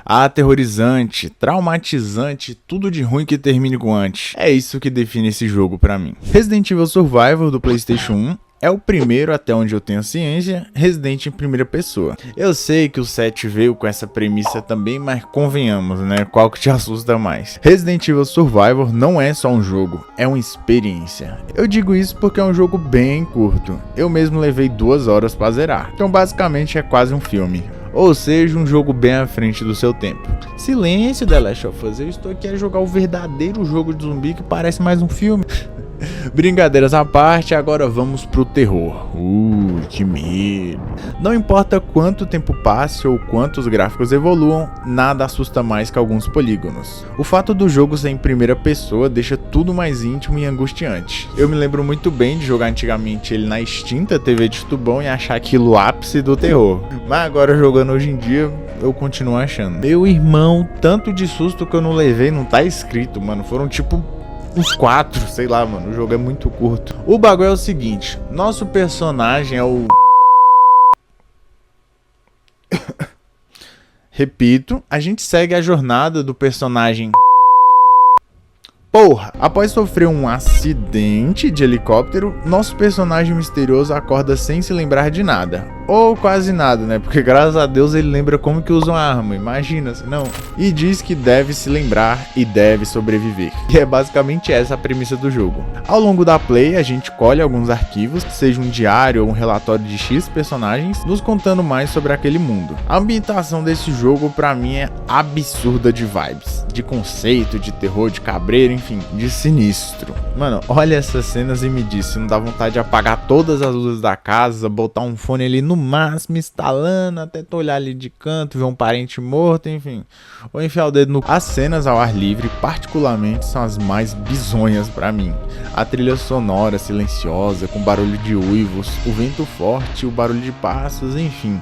Aterrorizante, traumatizante, tudo de ruim que termine com antes. É isso que define esse jogo pra mim. Resident Evil Survivor do PlayStation 1 é o primeiro, até onde eu tenho ciência, Resident em primeira pessoa. Eu sei que o 7 veio com essa premissa também, mas convenhamos, né? Qual que te assusta mais? Resident Evil Survivor não é só um jogo, é uma experiência. Eu digo isso porque é um jogo bem curto. Eu mesmo levei 2 horas pra zerar. Então basicamente é quase um filme. Ou seja, um jogo bem à frente do seu tempo. Silêncio, The Last of Us, eu estou aqui a jogar o verdadeiro jogo de zumbi que parece mais um filme. Brincadeiras à parte, agora vamos pro terror. Que medo. Não importa quanto tempo passe ou quantos gráficos evoluam, nada assusta mais que alguns polígonos. O fato do jogo ser em primeira pessoa deixa tudo mais íntimo e angustiante. Eu me lembro muito bem de jogar antigamente ele na extinta TV de tubão e achar aquilo o ápice do terror. Mas agora jogando hoje em dia, eu continuo achando. Meu irmão, tanto de susto que eu não levei, não tá escrito, mano. Foram tipo uns 4, sei lá, mano, o jogo é muito curto. O bagulho é o seguinte, nosso personagem é o... Repito, a gente segue a jornada do personagem... Porra! Após sofrer um acidente de helicóptero, nosso personagem misterioso acorda sem se lembrar de nada. Ou quase nada, né? Porque graças a Deus ele lembra como que usa uma arma, imagina se não. E diz que deve se lembrar e deve sobreviver. E é basicamente essa a premissa do jogo. Ao longo da play, a gente colhe alguns arquivos, seja um diário ou um relatório de X personagens, nos contando mais sobre aquele mundo. A ambientação desse jogo pra mim é absurda de vibes. De conceito, de terror, de cabreiro, enfim, de sinistro. Mano, olha essas cenas e me diz se não dá vontade de apagar todas as luzes da casa, botar um fone ali no máximo, instalando, até tu olhar ali de canto, ver um parente morto, enfim. Ou enfiar o dedo no... As cenas ao ar livre, particularmente, são as mais bizonhas pra mim. A trilha sonora, silenciosa, com barulho de uivos, o vento forte, o barulho de passos, enfim...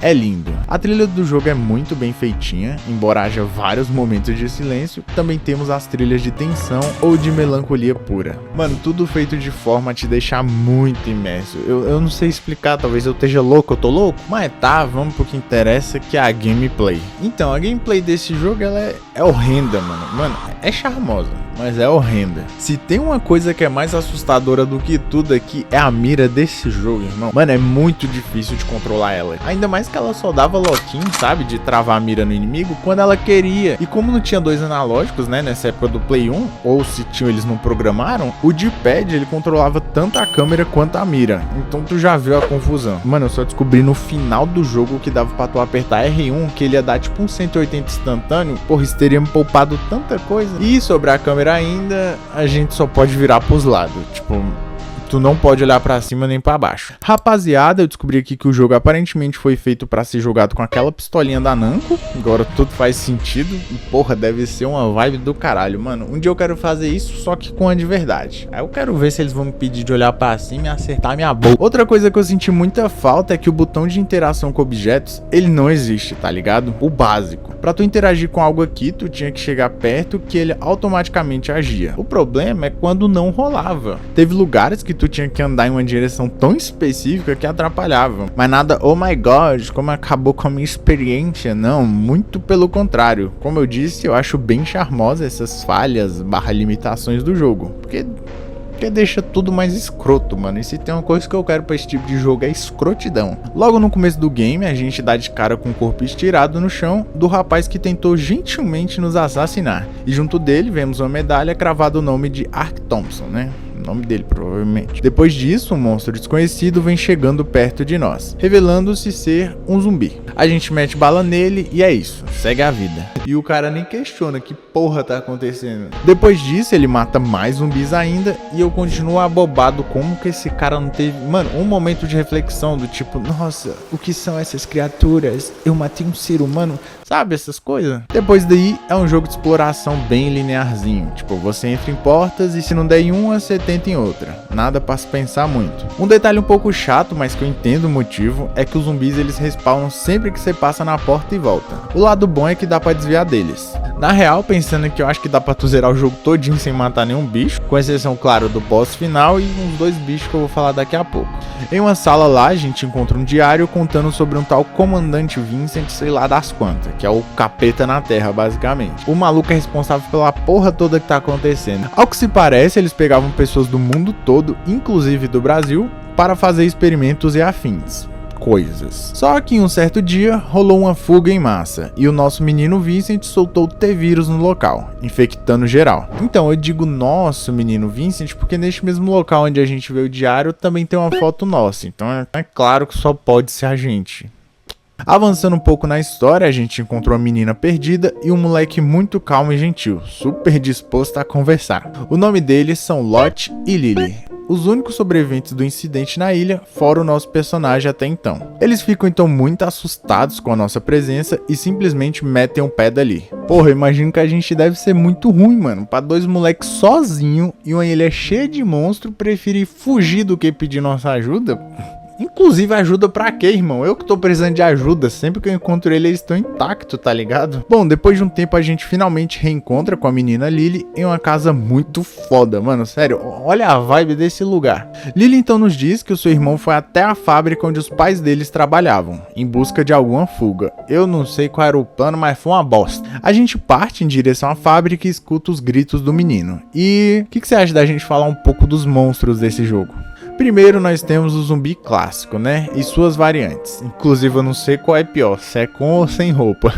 É lindo. A trilha do jogo é muito bem feitinha, embora haja vários momentos de silêncio, também temos as trilhas de tensão ou de melancolia pura. Mano, tudo feito de forma a te deixar muito imerso. Eu não sei explicar, talvez eu esteja louco, eu tô louco? Mas tá, vamos pro que interessa, que é a gameplay. Então, a gameplay desse jogo, ela é horrenda, mano. Mano, é charmosa, mas é horrenda. Se tem uma coisa que é mais assustadora do que tudo aqui, é a mira desse jogo, irmão. Mano, é muito difícil de controlar ela. Ainda mais que ela só dava loquinho, sabe, de travar a mira no inimigo quando ela queria. E como não tinha 2 analógicos, né, nessa época do Play 1, ou se tinham, eles não programaram, o D-pad ele controlava tanto a câmera quanto a mira. Então tu já viu a confusão. Mano, eu só descobri no final do jogo que dava pra tu apertar R1, que ele ia dar tipo um 180 instantâneo. Porra, isso teria me poupado tanta coisa. E sobre a câmera ainda, a gente só pode virar pros lados, tipo... Tu não pode olhar pra cima nem pra baixo. Rapaziada, eu descobri aqui que o jogo aparentemente foi feito pra ser jogado com aquela pistolinha da Namco. Agora tudo faz sentido. E porra, deve ser uma vibe do caralho, mano. Um dia eu quero fazer isso, só que com a de verdade. Aí eu quero ver se eles vão me pedir de olhar pra cima e acertar minha boca. Outra coisa que eu senti muita falta é que o botão de interação com objetos, ele não existe, tá ligado? O básico. Pra tu interagir com algo aqui, tu tinha que chegar perto que ele automaticamente agia. O problema é quando não rolava. Teve lugares que tu tinha que andar em uma direção tão específica que atrapalhava. Mas nada, oh my god, como acabou com a minha experiência. Não, muito pelo contrário. Como eu disse, eu acho bem charmosa essas falhas / limitações do jogo. Porque deixa tudo mais escroto, mano. E se tem uma coisa que eu quero pra esse tipo de jogo é escrotidão. Logo no começo do game, a gente dá de cara com o corpo estirado no chão do rapaz que tentou gentilmente nos assassinar. E junto dele, vemos uma medalha cravada o nome de Ark Thompson, né? O nome dele, provavelmente. Depois disso, um monstro desconhecido vem chegando perto de nós, revelando-se ser um zumbi. A gente mete bala nele e é isso, segue a vida. E o cara nem questiona que porra tá acontecendo. Depois disso, ele mata mais zumbis ainda e eu continuo abobado como que esse cara não teve, mano, um momento de reflexão do tipo, nossa, o que são essas criaturas? Eu matei um ser humano, sabe, essas coisas? Depois daí, é um jogo de exploração bem linearzinho. Tipo, você entra em portas e se não der em uma, você tenta em outra. Nada pra se pensar muito. Um detalhe um pouco chato, mas que eu entendo o motivo, é que os zumbis eles respawnam sempre que você passa na porta e volta. O lado bom é que dá pra desviar deles. Na real, pensando que eu acho que dá pra tu zerar o jogo todinho sem matar nenhum bicho, com exceção, claro, do boss final e uns 2 bichos que eu vou falar daqui a pouco. Em uma sala lá, a gente encontra um diário contando sobre um tal Comandante Vincent, sei lá das quantas, que é o capeta na Terra, basicamente. O maluco é responsável pela porra toda que tá acontecendo. Ao que se parece, eles pegavam pessoas do mundo todo, inclusive do Brasil, para fazer experimentos e afins. Coisas. Só que em um certo dia rolou uma fuga em massa e o nosso menino Vincent soltou T-vírus no local, infectando geral. Então eu digo nosso menino Vincent porque neste mesmo local onde a gente vê o diário também tem uma foto nossa, então é claro que só pode ser a gente. Avançando um pouco na história, a gente encontrou uma menina perdida e um moleque muito calmo e gentil, super disposto a conversar. O nome deles são Lot e Lily, os únicos sobreviventes do incidente na ilha, fora o nosso personagem até então. Eles ficam então muito assustados com a nossa presença e simplesmente metem o pé dali. Porra, eu imagino que a gente deve ser muito ruim, mano, pra 2 moleques sozinho e uma ilha cheia de monstro preferir fugir do que pedir nossa ajuda. Inclusive, ajuda pra quê, irmão? Eu que tô precisando de ajuda. Sempre que eu encontro eles estão intactos, tá ligado? Bom, depois de um tempo a gente finalmente reencontra com a menina Lily em uma casa muito foda. Mano, sério, olha a vibe desse lugar. Lily então nos diz que o seu irmão foi até a fábrica onde os pais deles trabalhavam, em busca de alguma fuga. Eu não sei qual era o plano, mas foi uma bosta. A gente parte em direção à fábrica e escuta os gritos do menino. E o que você acha da gente falar um pouco dos monstros desse jogo? Primeiro nós temos o zumbi clássico, né? E suas variantes. Inclusive eu não sei qual é pior, se é com ou sem roupa.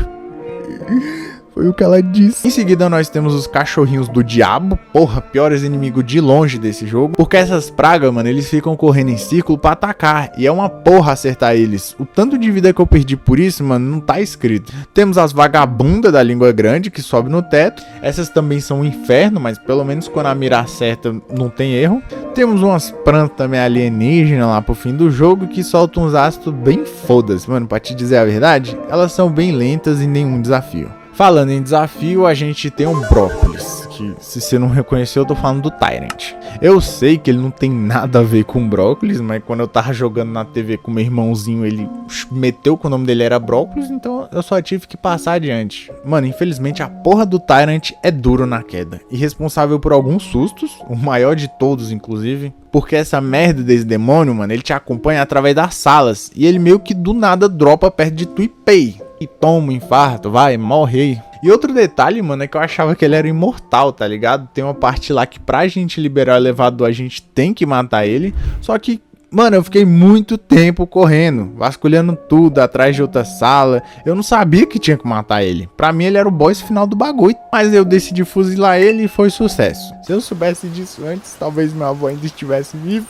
Foi o que ela disse. Em seguida nós temos os cachorrinhos do diabo. Porra, piores inimigos de longe desse jogo. Porque essas pragas, mano, eles ficam correndo em círculo pra atacar. E é uma porra acertar eles. O tanto de vida que eu perdi por isso, mano, não tá escrito. Temos as vagabundas da língua grande que sobe no teto. Essas também são um inferno, mas pelo menos quando a mira acerta não tem erro. Temos umas plantas também alienígenas lá pro fim do jogo que soltam uns ácidos bem fodas. Mano, pra te dizer a verdade, elas são bem lentas e nenhum desafio. Falando em desafio, a gente tem um brócolis, que se você não reconheceu, eu tô falando do Tyrant. Eu sei que ele não tem nada a ver com brócolis, mas quando eu tava jogando na TV com meu irmãozinho, ele meteu que o nome dele era brócolis, então eu só tive que passar adiante. Mano, infelizmente a porra do Tyrant é duro na queda, e responsável por alguns sustos, o maior de todos inclusive, porque essa merda desse demônio, mano, ele te acompanha através das salas, e ele meio que do nada dropa perto de tu e pei. E toma um infarto, vai, morre aí. E outro detalhe, mano, é que eu achava que ele era imortal, tá ligado? Tem uma parte lá que pra gente liberar o elevador a gente tem que matar ele. Só que, mano, eu fiquei muito tempo correndo, vasculhando tudo atrás de outra sala. Eu não sabia que tinha que matar ele. Pra mim ele era o boss final do bagulho. Mas eu decidi fuzilar ele e foi sucesso. Se eu soubesse disso antes, talvez meu avô ainda estivesse vivo.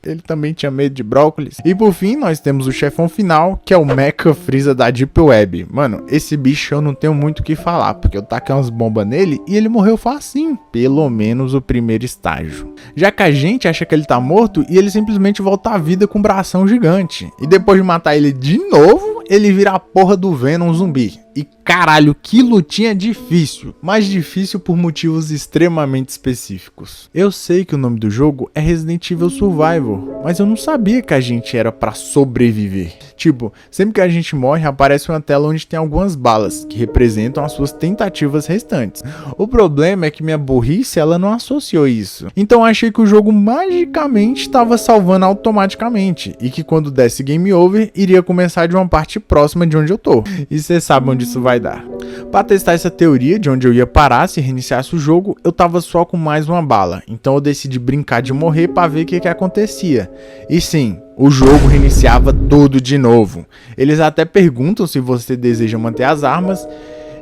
Ele também tinha medo de brócolis. E por fim, nós temos o chefão final, que é o Mecha Freeza da Deep Web. Mano, esse bicho eu não tenho muito o que falar, porque eu taquei umas bombas nele e ele morreu facinho. Pelo menos o primeiro estágio. Já que a gente acha que ele tá morto e ele simplesmente volta à vida com um bração gigante. E depois de matar ele de novo, ele vira a porra do Venom zumbi. E caralho, que lutinha difícil. Mas difícil por motivos extremamente específicos. Eu sei que o nome do jogo é Resident Evil Survival, mas eu não sabia que a gente era pra sobreviver. Tipo, sempre que a gente morre, aparece uma tela onde tem algumas balas, que representam as suas tentativas restantes. O problema é que minha burrice, ela não associou isso. Então achei que o jogo magicamente estava salvando automaticamente, e que quando desse game over, iria começar de uma parte próxima de onde eu tô. E cê sabe onde isso vai dar. Para testar essa teoria de onde eu ia parar se reiniciasse o jogo, eu tava só com mais uma bala, então eu decidi brincar de morrer para ver o que acontecia. E sim, o jogo reiniciava tudo de novo. Eles até perguntam se você deseja manter as armas.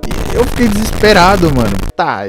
E eu fiquei desesperado, mano. Tá,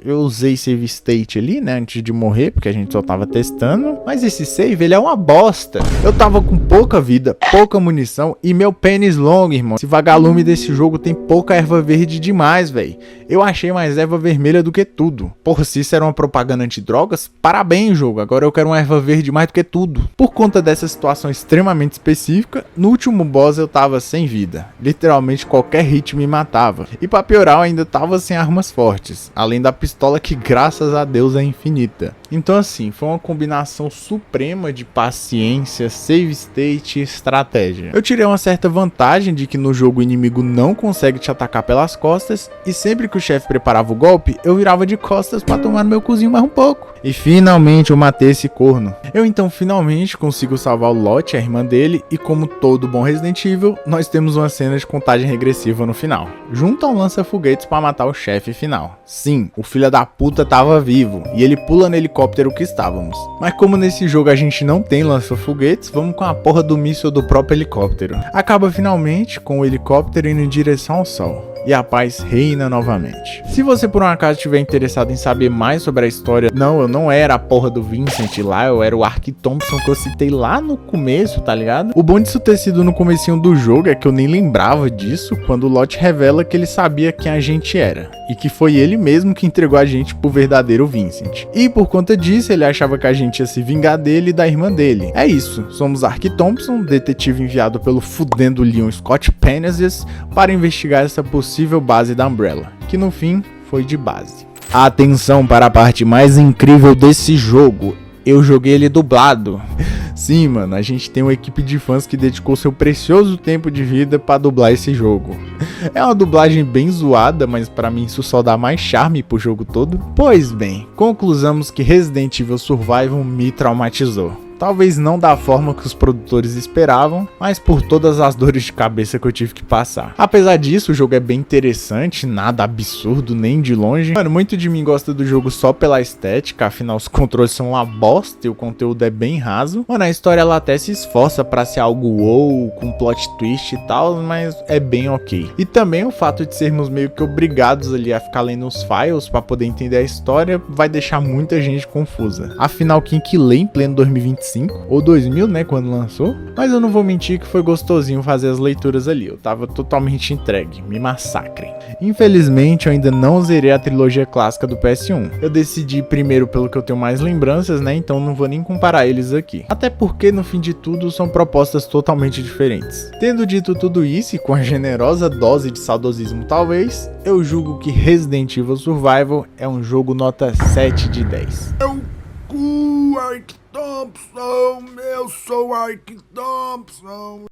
eu usei save state ali, né, antes de morrer, porque a gente só tava testando. Mas esse save, ele é uma bosta. Eu tava com pouca vida, pouca munição e meu pênis longo, irmão. Esse vagalume desse jogo tem pouca erva verde demais, velho. Eu achei mais erva vermelha do que tudo. Porra, se isso era uma propaganda antidrogas, parabéns, jogo. Agora eu quero uma erva verde mais do que tudo. Por conta dessa situação extremamente específica, no último boss eu tava sem vida. Literalmente qualquer hit me matava. E pra piorar, eu ainda tava sem armas fortes, além da pistola que graças a Deus é infinita. Então assim, foi uma combinação suprema de paciência, save state e estratégia. Eu tirei uma certa vantagem de que no jogo o inimigo não consegue te atacar pelas costas, e sempre que o chefe preparava o golpe, eu virava de costas pra tomar no meu cozinho mais um pouco. E finalmente eu matei esse corno. Eu então finalmente consigo salvar o Locke, a irmã dele, e como todo bom Resident Evil, nós temos uma cena de contagem regressiva no final, junto ao lança-foguetes para matar o chefe final. Sim, o filho da puta tava vivo, e ele pula no helicóptero que estávamos. Mas como nesse jogo a gente não tem lança-foguetes, vamos com a porra do míssil do próprio helicóptero. Acaba finalmente com o helicóptero indo em direção ao sol. E a paz reina novamente. Se você por um acaso estiver interessado em saber mais sobre a história, não, eu não era a porra do Vincent lá, eu era o Ark Thompson que eu citei lá no começo, tá ligado? O bom disso ter sido no comecinho do jogo é que eu nem lembrava disso quando o Locke revela que ele sabia quem a gente era, e que foi ele mesmo que entregou a gente pro verdadeiro Vincent. E por conta disso, ele achava que a gente ia se vingar dele e da irmã dele. É isso, somos Ark Thompson, detetive enviado pelo fudendo Leon Scott Penzias para investigar essa possível base da Umbrella, que no fim foi de base. Atenção para a parte mais incrível desse jogo, eu joguei ele dublado. Sim, mano, a gente tem uma equipe de fãs que dedicou seu precioso tempo de vida para dublar esse jogo. É uma dublagem bem zoada, mas para mim isso só dá mais charme pro jogo todo. Pois bem, conclusamos que Resident Evil Survival me traumatizou. Talvez não da forma que os produtores esperavam, mas por todas as dores de cabeça que eu tive que passar. Apesar disso, o jogo é bem interessante, nada absurdo nem de longe. Mano, muito de mim gosta do jogo só pela estética, afinal os controles são uma bosta e o conteúdo é bem raso. Mano, a história ela até se esforça pra ser algo wow, com plot twist e tal, mas é bem ok. E também o fato de sermos meio que obrigados ali a ficar lendo os files pra poder entender a história vai deixar muita gente confusa. Afinal, quem que lê em pleno 2025? Ou 2000, né, quando lançou. Mas eu não vou mentir que foi gostosinho fazer as leituras ali, eu tava totalmente entregue, me massacrem. Infelizmente eu ainda não zerei a trilogia clássica do PS1. Eu decidi ir primeiro pelo que eu tenho mais lembranças, né, então não vou nem comparar eles aqui. Até porque no fim de tudo são propostas totalmente diferentes. Tendo dito tudo isso e com a generosa dose de saudosismo talvez, eu julgo que Resident Evil Survival é um jogo nota 7 de 10. Ark Thompson, eu sou Ark Thompson.